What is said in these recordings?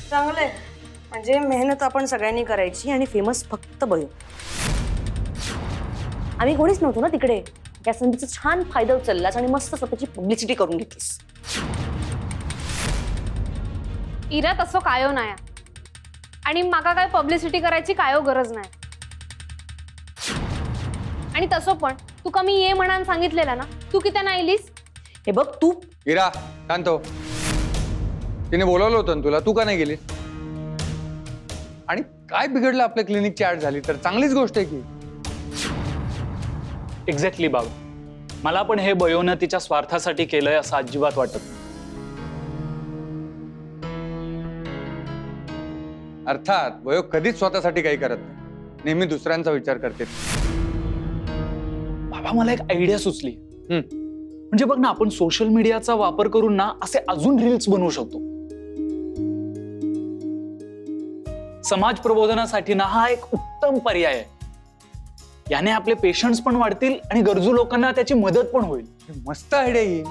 चांगलंय, म्हणजे मेहनत आपण सगळ्यांनी करायची आणि फेमस फक्त बयो. आम्ही कोणीच नव्हतो ना तिकडे. या संधीचा छान फायदा उचललास आणि मस्त स्वतःची पब्लिसिटी करून घेतलीस. इरा तसं कायो नाही आणि माका काय पब्लिसिटी करायची कायो गरज नाही. आणि तसं पण तू कमी ये म्हणान सांगितलेलं ना, तू किती नाही आलीस? हे बघ तू. इरा शांत हो. तिने बोलवलं होतं तुला, तू का नाही गेली? आणि काय बिघडलं आपल्या क्लिनिकची ऍड झाली तर चांगलीच गोष्ट आहे की. एक्झॅक्टली बाबा, मला पण हे बयोनं तिच्या स्वार्थासाठी केलंय असं अजिबात वाटत नाही. अर्थात बयो कधीच स्वतःसाठी काही करत नाही, नेहमी दुसऱ्यांचा विचार करते. बाबा मला एक आयडिया सुचली. म्हणजे बघ ना, आपण सोशल मीडियाचा वापर करून ना असे अजून रील्स बनवू शकतो. समाज प्रबोधनासाठी ना हा एक उत्तम पर्याय आहे. याने आपले पेशंट्स पण वाढतील आणि गरजू लोकांना त्याची मदत पण होईल. मस्त आयडिया येईल.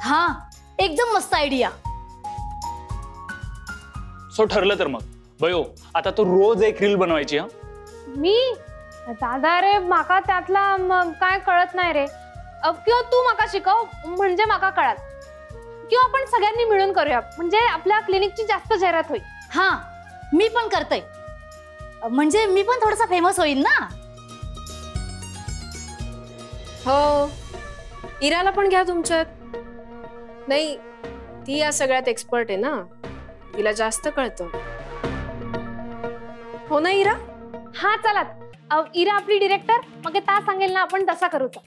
हा, एकदम मस्त आयडिया. सो ठरलं तर मग बयो, आता तो रोज एक रील बनवायची. हा मी दादा रे, माका त्यातला काय कळत नाही रे. किंवा तू माका शिकव म्हणजे माका कळाल. किंवा आपण सगळ्यांनी मिळून करूया, म्हणजे आपल्या क्लिनिकची जास्त जाहिरात होईल. हा, मी पण करते, म्हणजे मी पण थोडासा फेमस होईल ना. हो, इराला पण घ्या तुमच्यात. नाही, ती या सगळ्यात एक्सपर्ट आहे ना, तिला जास्त कळतं. हो ना इरा? हा चला, इरा आपली डिरेक्टर, मग ता सांगेल ना आपण तसा करूचा.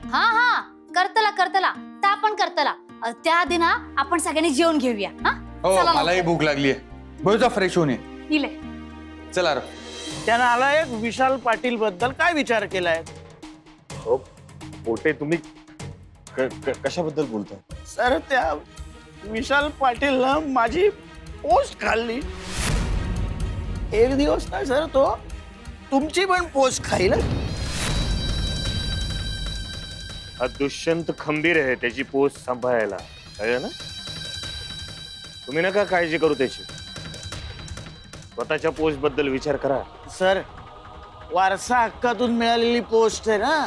हा हा, करतला करतला, ता पण करतला. त्या आधी ना आपण सगळ्यांनी जेवण घेऊया. हो, मलाही भूक लागली आहे. बयोचा फ्रेश होऊन ये. चला रे. त्यानं आला एक विशाल पाटील बद्दल काय विचार केलाय? हो पोटे, तुम्ही कशाबद्दल बोलताय? सर, त्या विशाल पाटीलनं माझी पोस्ट खाल्ली. एक दिवस नाही सर, तो तुमची पण पोस्ट खाईल. हा दुष्यंत खंबीर आहे त्याची पोस्ट सांभाळायला, कळलं ना? तुम्ही नका काळजी करू त्याची. स्वतःच्या पोस्ट बद्दल विचार करा. सर, वारसा हक्कातून मिळालेली पोस्ट आहे ना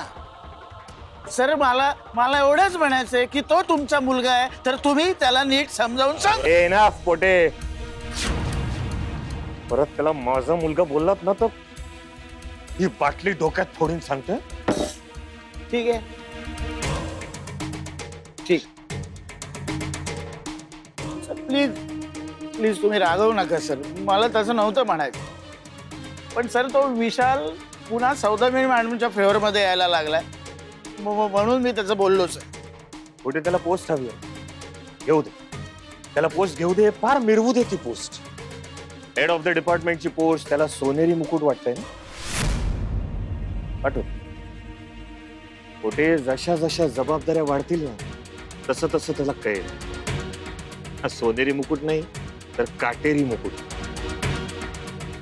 सर. मला एवढंच म्हणायचंय की तो तुमचा मुलगा आहे, तर तुम्ही त्याला नीट समजावून सांग. एनाफ पोटे, परत त्याला माझा मुलगा बोललात ना तर ही बाटली डोक्यात फोडून सांगते. ठीक आहे, ठीक. प्लीज प्लीज तुम्ही रागवू नका सर. मला तसं नव्हतं म्हणायचं, पण सर तो विशाल पुन्हा सौदामिनी मॅडमच्या फेवर मध्ये यायला लागलाय, म्हणून मी त्याचं बोललो सर. कुठे त्याला पोस्ट हवी आहे, घेऊ दे. त्याला पोस्ट घेऊ दे, फार मिरवू दे ती पोस्ट. हेड ऑफ द डिपार्टमेंटची पोस्ट त्याला सोनेरी मुकुट वाटतंय ना. आठवत कुठे जशा जशा जबाबदाऱ्या वाढतील ना, तसं तसं त्याला कळेल. हा सोनेरी मुकुट नाही तर काटेरी मुकुट.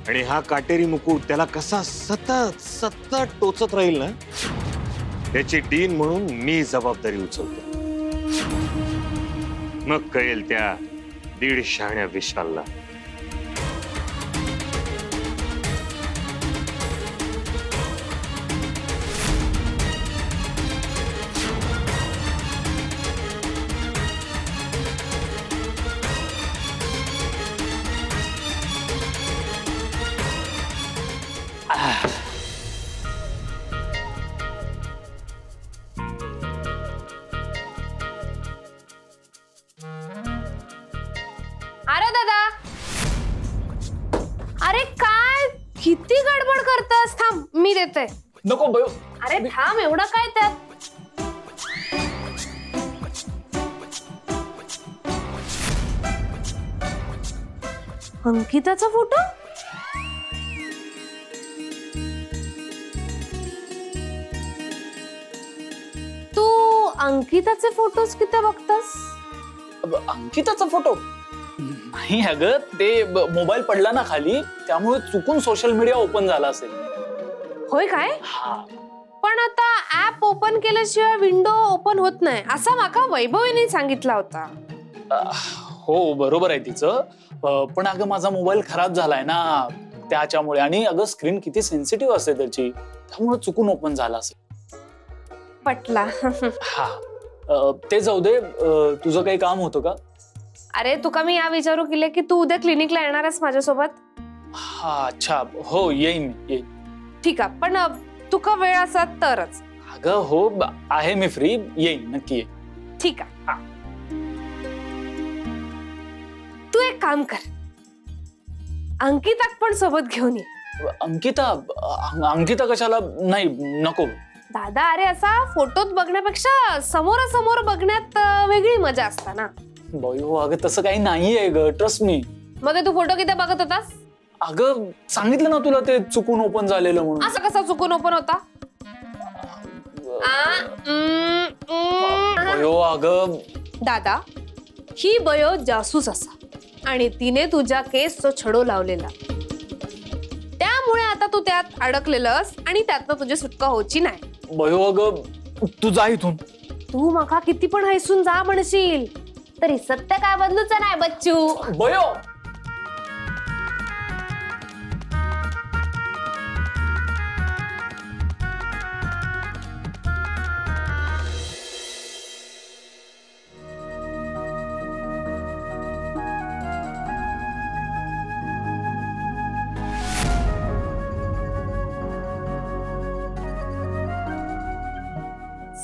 आणि हा काटेरी मुकुट त्याला कसा सतत सतत टोचत राहील ना, त्याची डीन म्हणून मी जबाबदारी उचलतो. मग कळेल त्या 1.5 शहाण्या विशालला. अरे दादा, अरे काय किती गडबड करतस? थांब, मी देते. नको बयो. अरे थांब, एवढं काय त्यात? अंकिताचा फोटो? तू अंकिताचे फोटोज किती बघतस? अंकिताचा फोटो नाही अगं, ते मोबाईल पडला ना खाली, त्यामुळे चुकून सोशल मीडिया ओपन झाला असेल. होय काय? हा. पण पण आता ऍप ओपन केल्याशिवाय विंडो ओपन होत नाही असा माका वैभवीने सांगितला होता. हो बरोबर आहे तिचं, पण अगं माझा मोबाईल खराब झालाय ना त्याच्यामुळे, आणि अगं स्क्रीन किती सेन्सिटिव्ह असते त्याची, त्यामुळे चुकून ओपन झाला असेल. पटला. हा ते जाऊ दे, तुझं काही काम होतं का? अरे तुका मी या विचारू केले की तू उद्या क्लिनिकला येणार आहेस माझ्यासोबत. हा अच्छा, हो येईन येईन. ठीक आहे, पण तुका वेळ असा तरच. अगं हो आहे मी फ्री, येईन नक्की ये. ठीक आहे, तू एक काम कर, अंकिताक पण सोबत घेऊन ये. अंकिता कशाला? नाही नको. दादा अरे असा फोटोत बघण्यापेक्षा समोरासमोर बघण्यात वेगळी मजा असता ना. हो अगं तसं काही नाहीये ग, ट्रस्ट मी. मग तू फोटो किती बघत होतास? अगं सांगितलं ना तुला ते चुकून ओपन झालेलं म्हणून. असं कसं चुकून ओपन होता? अगं दादा ही बयो जासूस असा आणि तिने तुझ्या केसचा छडो लावलेला, त्यामुळे आता तू त्यात अडकलेलंस आणि त्यातनं तुझी सुटका होची नाही. बयो अगं तू जा इथून. तू मका किती पण हैसून जा म्हणशील तरी सत्य काय बदलूच नाही बच्चू. बयो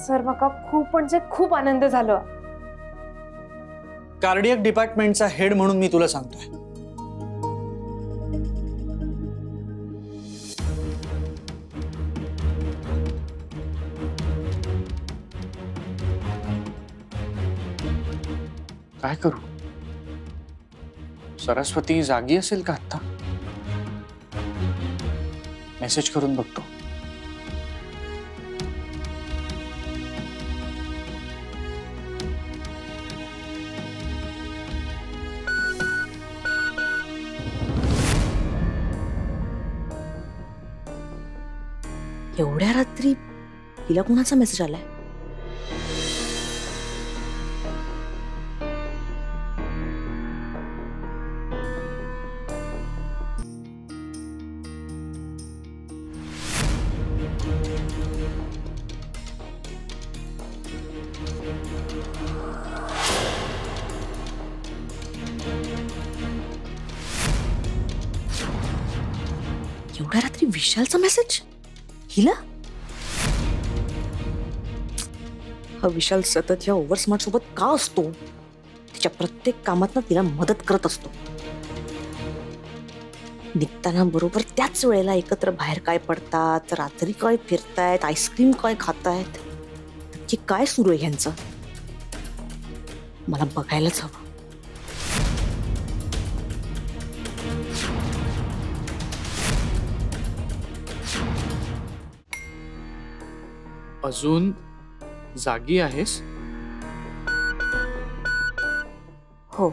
सर मका खूप म्हणजे खूप आनंद झाला. कार्डियक डिपार्टमेंटचा हेड म्हणून मी तुला सांगतोय, काय करू? सरस्वती जागी असेल का आता? मेसेज करून बघतो. एवढ्या रात्री हिला कोणाचा मेसेज आलाय? एवढ्या रात्री विशालचा मेसेज हिला? हा विशाल सतत या ओव्हर स्मार्ट सोबत का असतो? तिच्या प्रत्येक कामात ना तिला मदत करत असतो. निघताना बरोबर त्याच वेळेला एकत्र बाहेर काय पडतात, रात्री काय फिरतायत, आईस्क्रीम काय खातायत, नक्की काय सुरू आहे ह्यांचं? मला बघायलाच हवं. अजून जागी आहेस? हो.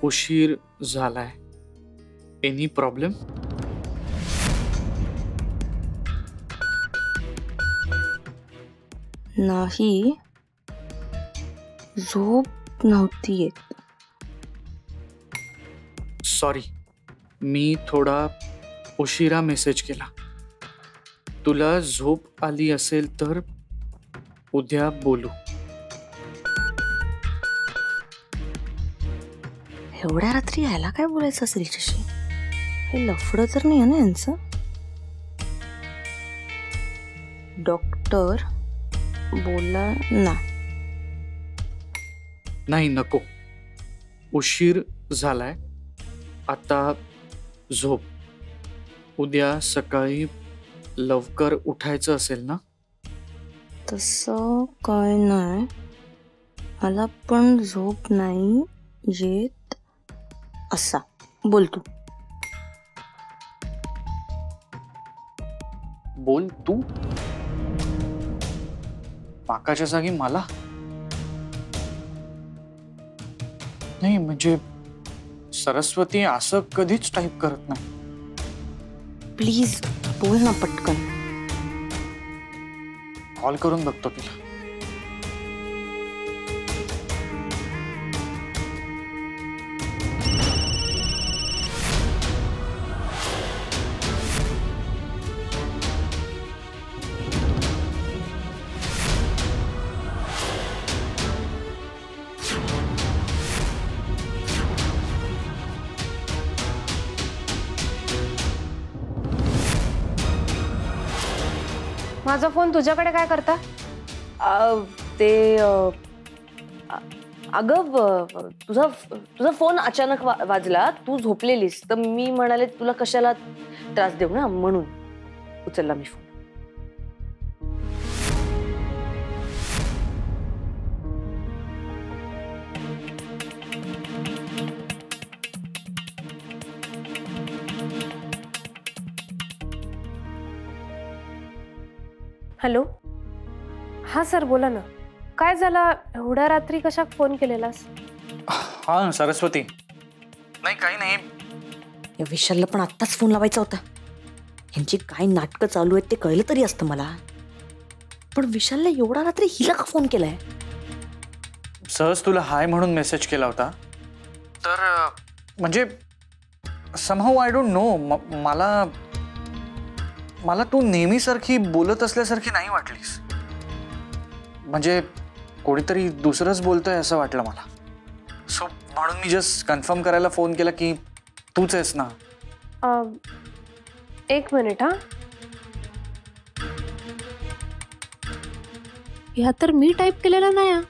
उशीर झालाय. Any problem? नाही, झोप नव्हती येत. सॉरी, मी थोडा उशिरा मेसेज केला. तुला झोप आली असेल तर उद्या बोलू. एवढ्या रात्री यायला काय बोलायचं असेल हिच्याशी? हे लफडं तर नाही ना यांचं? डॉक्टर बोला ना. नाही नको, उशीर झालाय, आता झोप. उद्या सकाळी लवकर उठायचं असेल ना? तसं काय नाही, मला पण झोप नाही येत असा. बोल तू. बोल तू? माकाच्या जागी मला? नाही म्हणजे सरस्वती असं कधीच टाईप करत नाही. प्लीज बोल ना पटकन. कॉल करून बघतो तिला. माझा फोन तुझ्याकडे काय करता? अगं तुझा फोन अचानक वाजला. तू झोपलेलीस तर मी म्हणाले तुला कशाला त्रास देऊ ना, म्हणून उचलला मी फोन. हॅलो. हा सर बोला ना. काय झालं? एवढ्या रात्री कशा फोन केलेलास? हा सरस्वती, नाही काही नाही. या विशालला पण आत्ताच फोन लावायचा होता. यांची काय नाटकं चालू आहेत ते कळलं तरी असतं मला. पण विशालला एवढा रात्री हिला का फोन केलाय? सहज तुला हाय म्हणून मेसेज केला होता. तर म्हणजे समहाऊ आय डोंट नो, मला तू नेहमीसारखी बोलत असल्यासारखी नाही वाटलीस. म्हणजे कोणीतरी दुसरंच बोलतोय असं वाटलं मला. सो म्हणून मी जस्ट कन्फर्म करायला फोन केला की तूच आहेस ना. एक मिनिट. हा ह्या तर मी टाईप केलेला नाही.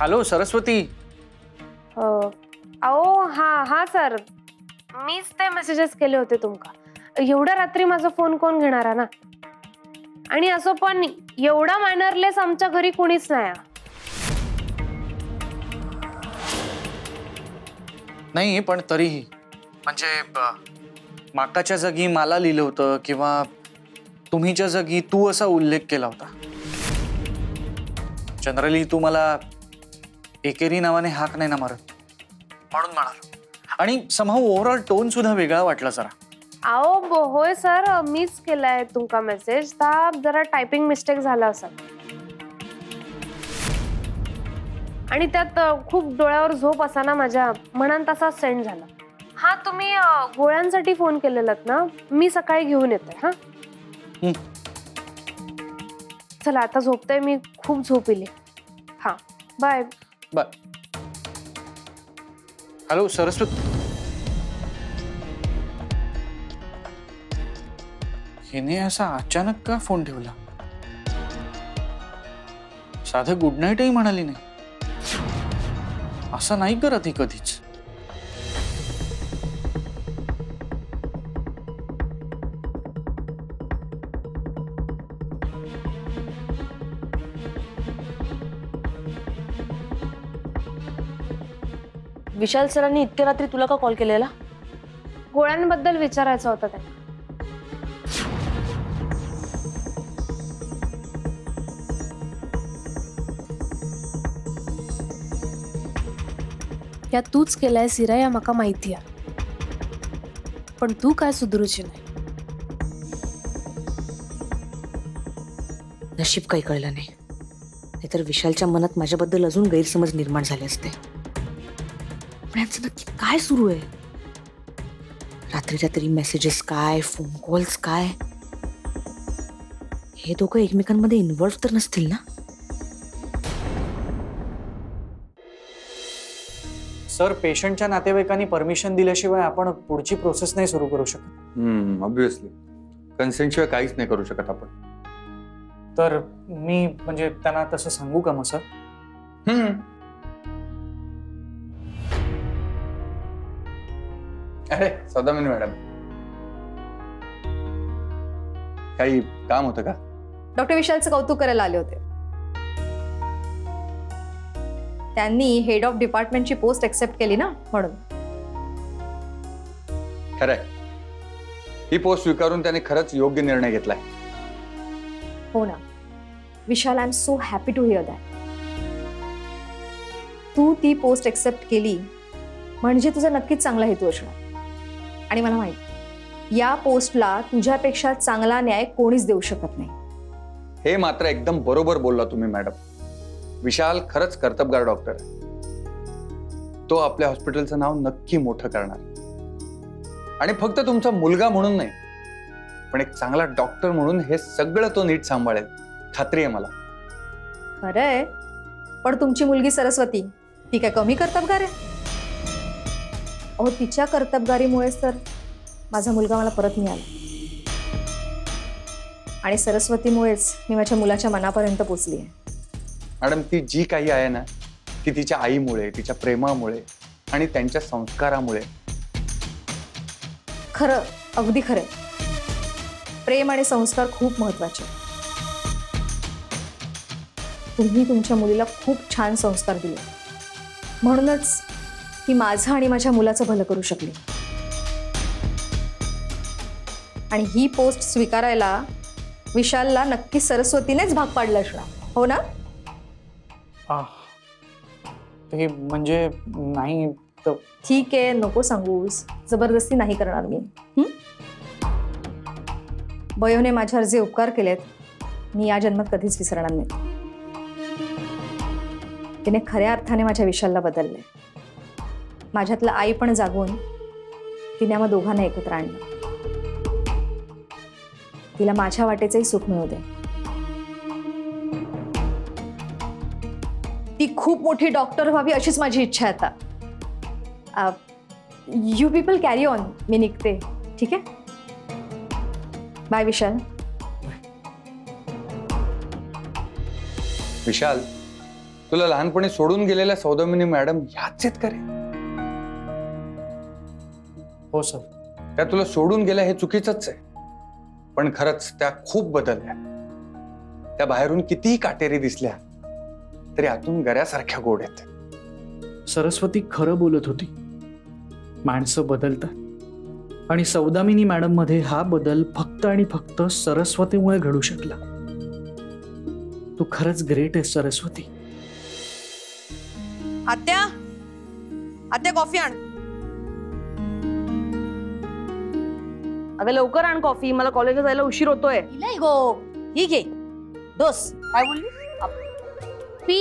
हॅलो सरस्वती. अहो हा सर, मीच ते मेसेजेस केले होते तुमका. एवढ्या रात्री माझा फोन कोण घेणार आहे ना. आणि असं पण एवढा मॅनरलेस आमच्या घरी कोणीच नाही. नाही पण तरीही म्हणजे माकाच्या जागी मला लिहिलं होतं किंवा तुम्हीच्या जागी तू असा उल्लेख केला होता. जनरली तू मला एकेरी नावाने हाक नाही ना मारत, म्हणून म्हणालो. आणि समहाऊ ओव्हरऑल टोन सुद्धा वेगळा वाटला जरा. अहो होय सर, मीच केलाय तुमका मेसेज. जरा टायपिंग मिस्टेक झाला असा. आणि त्यात खूप डोळ्यावर झोप असा ना माझ्या, म्हणून तसा सेंड झाला. हा तुम्ही गोळ्यांसाठी फोन केलेलात ना, मी सकाळी घेऊन येते. हा चला आता झोपते मी, खूप झोप येईल. हा बाय बाय. हॅलो सरस्वती. हिने असा अचानक का फोन ठेवला? साधं गुड नाईटही म्हणाली नाही. असं नाही करत ही कधीच. विशाल सरांनी इतक्या रात्री तुला का कॉल केलेला? गोळ्यांबद्दल विचारायचं होतं त्यांना. या तूच केलाय सिरा, या माका माहिती आहे. पण तू काय सुधरूची नाही. नशीब काही कळलं नाही, नाहीतर विशालच्या मनात माझ्याबद्दल अजून गैरसमज निर्माण झाले असते. पण यांचं नक्की काय सुरू आहे? रात्री रात्री मेसेजेस काय, फोन कॉल्स काय? हे दोघं एकमेकांमध्ये इन्व्हॉल्व तर नसतील ना? सर, पेशंटच्या नातेवाईकांनी परमिशन दिल्याशिवाय आपण पुढची प्रोसेस नाही सुरू करू शकत. ऑब्व्हियसली कन्सेंट शिवाय काहीच नाही करू शकत आपण. तर मी म्हणजे त्यांना तसं सांगू का मग सर? अरे सौदामिनी मॅडम, काही काम होतं का? डॉक्टर विशालचं कौतुक करायला आले होते. त्यांनी हेड ऑफ डिपार्टमेंटची पोस्ट एक्सेप्ट केली ना, म्हणून. खरंय, ही पोस्ट स्वीकारून त्याने खरंच योग्य निर्णय घेतलाय. हो ना Vishal, I am so happy to hear that. तू ती पोस्ट एक्सेप्ट केली म्हणजे तुझा नक्कीच चांगला हेतू असणार. आणि मला माहिती या पोस्टला तुझ्यापेक्षा चांगला न्याय कोणीच देऊ शकत नाही. हे मात्र एकदम बरोबर बोलला तुम्ही मॅडम. विशाल खरंच कर्तबगार डॉक्टर आहे. तो आपल्या हॉस्पिटलचं नाव नक्की मोठं करणार. आणि फक्त तुमचा मुलगा म्हणून नाही, पण एक चांगला डॉक्टर म्हणून हे सगळं तो नीट सांभाळेल, खात्री आहे मला. खरंय, पण तुमची मुलगी सरस्वती ती काय कमी कर्तबगार आहे? अहो तिच्या कर्तबगारीमुळेच तर माझा मुलगा मला परत मिळाला. आणि सरस्वतीमुळेच मी माझ्या मुलाच्या मनापर्यंत पोचली आहे. मॅडम ती जी काही आहे ना, ती तिच्या आईमुळे, तिच्या प्रेमामुळे आणि त्यांच्या संस्कारामुळे. खरं, अगदी खरं. प्रेम आणि संस्कार खूप महत्वाचे. तुम्ही तुमच्या मुलीला खूप छान संस्कार दिले, म्हणूनच ती माझं आणि माझ्या मुलाचं भलं करू शकली. आणि ही पोस्ट स्वीकारायला विशालला नक्की सरस्वतीनेच भाग पाडलं असणार, हो ना? ते म्हणजे नाही तर. ठीक आहे, नको सांगूस, जबरदस्ती नाही करणार मी. बयोने माझ्यावर जे उपकार केलेत मी या जन्मात कधीच विसरणार नाही. तिने खऱ्या अर्थाने माझ्या विशालला बदलले. माझ्यातलं आई पण जागून तिने आम्हा दोघांना एकत्र आणलं. तिला माझ्या वाटेचंही सुख मिळू दे. ती खूप मोठी डॉक्टर व्हावी अशीच माझी इच्छा आहे आता. यू पीपल कॅरी ऑन, मी निघते. ठीक आहे, बाय विशाल. विशाल, तुला लहानपणी सोडून गेलेल्या सौदामिनी मॅडम ह्याच आहेत का रे? हो सर. त्या तुला सोडून गेल्या हे चुकीचंच आहे, पण खरंच त्या खूप बदलल्या. त्या बाहेरून कितीही काटेरी दिसल्या तरी आतून गऱ्यासारख्या गोड आहेत. सरस्वती खरं बोलत होती. माणसं बदलतात आणि सौदामिनी मॅडम मध्ये हा बदल फक्त आणि फक्त सरस्वतीमुळे घडू शकला. तू खरंच ग्रेट आहे सरस्वती. आत्या, आत्या कॉफी आण. अगं लवकर आण कॉफी, मला कॉलेजला जायला उशीर होतोय. इलाई गो, ही घे. दोस काय बोलली? पी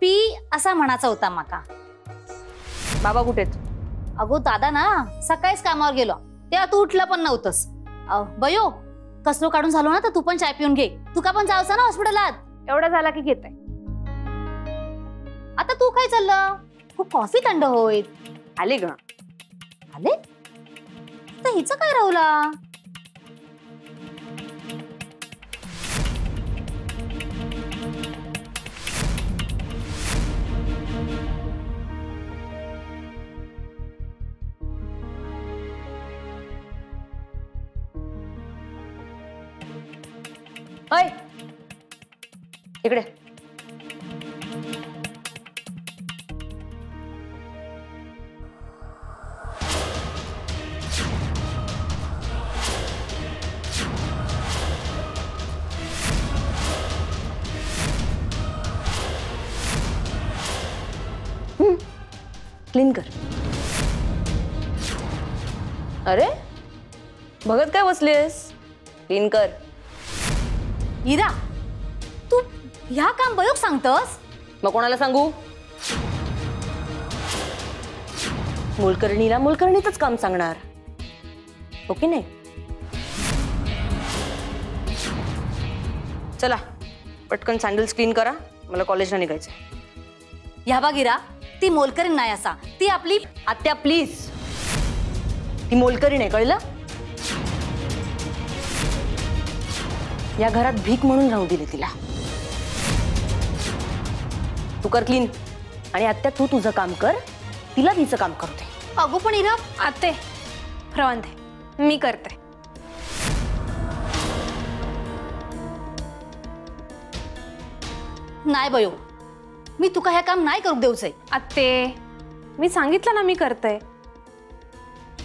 पी असा म्हणाचा होता माका. बाबा कुठेत? अगो दादा ना सकाळीच कामावर गेलो, तेव्हा तू उठला पण नव्हतंस. बयो कसलो काढून झालो ना, तर तू पण चाय पिऊन घे. तुका पण जायचं ना हॉस्पिटलात. एवढा झाला की घेते. आता तू काय चाललं? खूप कॉफी थंड होईल. आले ग. आले तर हिचं काय राहुला? अय इकडे. क्लीन कर. अरे बघत काय बसलीस? क्लीन कर. इरा तू ह्या काम बयोग सांगतस? मग कोणाला सांगू? मोलकरणीला मोलकरणीतच काम सांगणार, ओके नाही? चला पटकन सँडल्स क्लीन करा, मला कॉलेजला निघायचंय. ह्या बघ इरा, ती मोलकरीण नाही असा, ती आपली आत्या प्लीज. ती मोलकरीण आहे, कळलं? या घरात भीक म्हणून राहू दिले तिला. तू कर क्लीन. आणि आत्या तू तुझं काम कर, तिला तिचं काम करू दे. अगो पण इरा आते रवान दे, मी करते. नाही बयो, मी तुका हे काम नाही करू देऊच आहे. आते मी सांगितलं ना मी करते.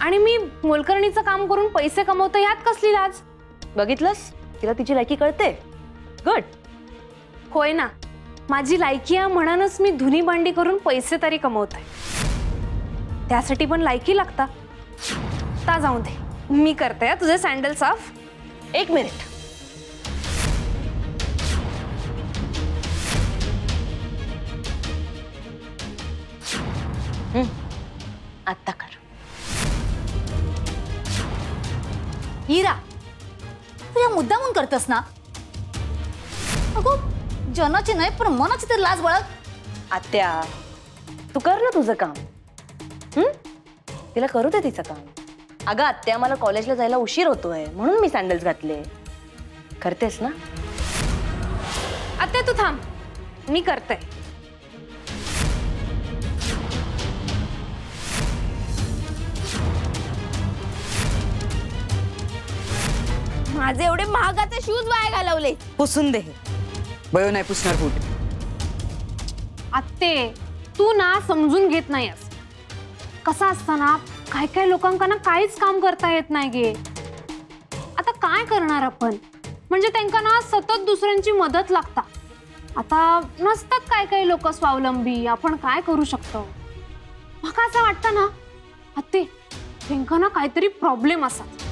आणि मी मोलकरणीचं काम करून पैसे कमवतो ह्यात कसली लाज? बघितलंस, तिला तिची लायकी कळते. गुड. होय ना, माझी लायकी आहे म्हणूनच मी धुनी भांडी करून पैसे तरी कमवतोय. त्यासाठी पण लायकी लागता. ता जाऊ दे, मी करते हा तुझे सँडल साफ. 1 मिनिट. आत्ता कर. हिरा, तू या मुद्दामून करतस ना? अगो, जनाची नाही पण मनाची तर लाज बळग. आत्या, तू कर ना तुझं काम. तिला करू दे तिचं काम. अगं आत्या, मला कॉलेजला जायला उशीर होतोय म्हणून मी सँडल्स घातले. करतेस ना? आता तू थांब, मी करते. माझे एवढे महागाचे शूज वाया घालवले. पुसून दे. बयो नाही पुसणार फूट. आत्ते, तू ना समजून घेत नाहीस. कसं असतं ना, काय काय लोकांना ना काहीच काम करता येत नाही गे. आता काय करणार आपण? म्हणजे त्यांना ना सतत दुसऱ्यांची मदत लागता. आता नसतात काय काय लोक स्वावलंबी. आपण काय करू शकतो? मला असं वाटतं ना आत्ते, त्यांना ना काहीतरी प्रॉब्लेम असतात.